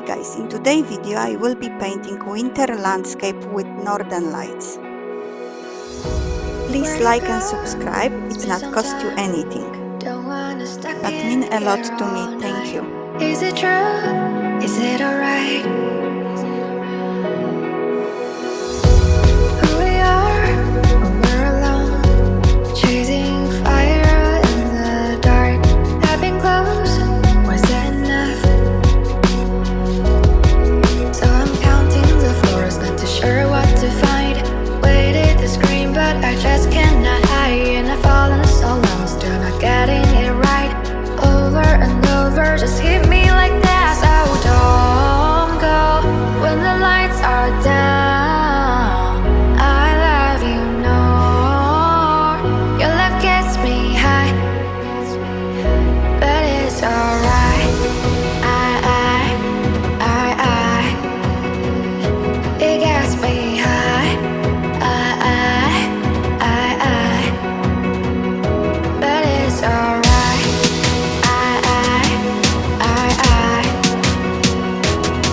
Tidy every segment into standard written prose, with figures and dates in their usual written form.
guys, in today's video I will be painting winter landscape with northern lights. Please like and subscribe, it not cost you anything. That mean a lot to me, thank you. Is it true? Is it alright? Who we are when we're alone, chasing fire in the dark. I've been close, was that enough? So I'm counting the floors, not too sure what to find. Waited to scream, but I just cannot hide. And I've fallen so long, still not getting it right. Over and over, just hit me like that. Oh, don't go when the lights are down. I love you, no. Your love gets me high, but it's alright. It gets me high. But it's alright.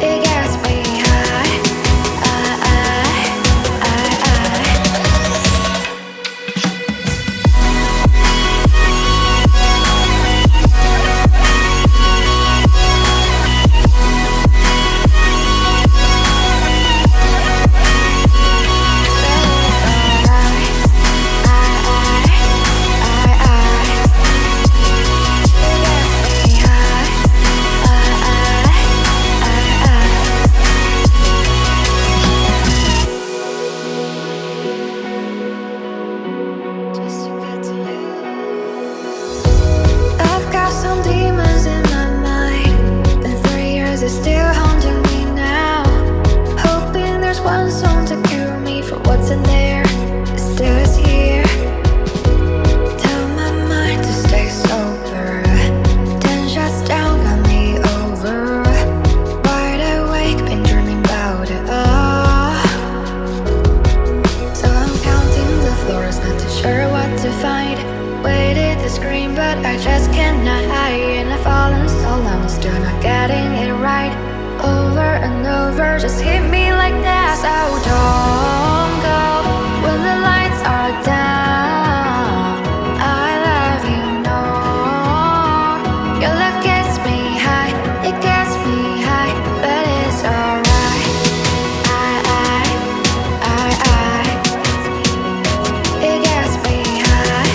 It gets me high. I've got some demons in my mind. Been 3 years, it's still haunting me now. Hoping there's one song to cure me for what's in there. It still is here. Tell my mind to stay sober. 10 shots down, got me over. Wide awake, been dreaming about it all. So I'm counting the floors, not too sure what to find. Waited to scream, but I just cannot hide. And I've fallen so long, still not getting it right. Over and over, just hit me like that. Oh, don't go when the lights are down. I love you, no. Your love gets me high, it gets me high, but it's alright. It gets me high.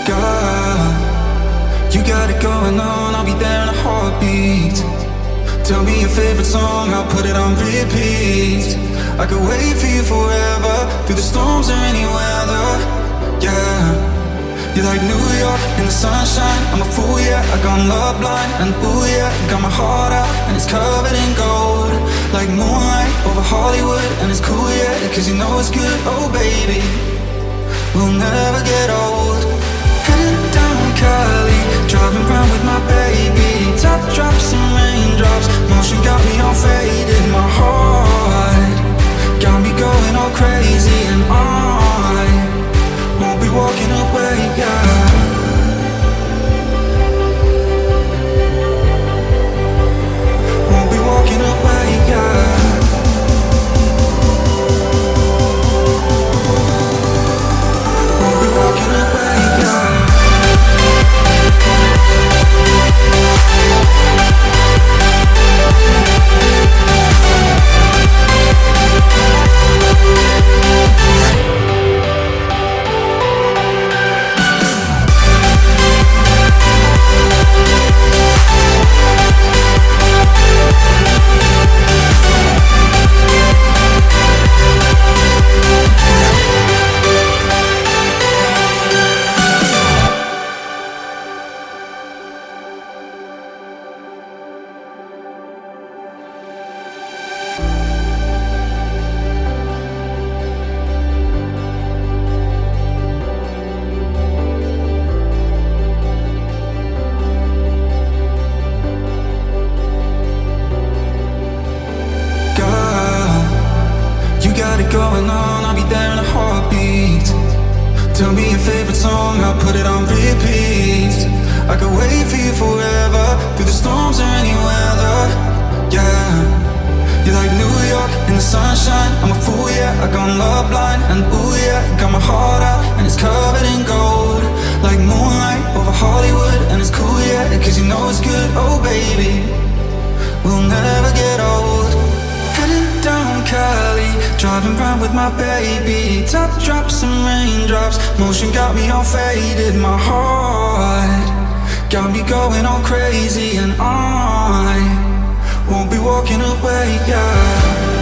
Girl, you got it going on, I'll be there in a heartbeat. Tell me your favorite song, I'll put it on repeat. I could wait for you forever, through the storms or any weather. Yeah, you're like New York in the sunshine. I'm a fool, yeah, I gone love blind. And ooh, yeah, got my heart out and it's covered in gold. Like moonlight over Hollywood, and it's cool, yeah, cause you know it's good. Oh baby, we'll never get old. Heading down Cali, driving round with my baby. Top drops and raindrops, motion got me all faded. My heart got me going all crazy, and I won't be walking away, yeah. Won't be walking away, yeah. Won't be walking away, yeah. Going on, I'll be there in a heartbeat. Tell me your favorite song, I'll put it on repeat. I could wait for you forever, through the storms or any weather. Yeah, you're like New York in the sunshine. I'm a fool, yeah, I gone love blind. And ooh, yeah, got my heart out and it's covered in gold. Like moonlight over Hollywood, and it's cool, yeah, cause you know it's good. Oh baby, we'll never get old. Heading down Cali, driving round with my baby. Top drops and raindrops, motion got me all faded. My heart got me going all crazy, and I won't be walking away, yeah.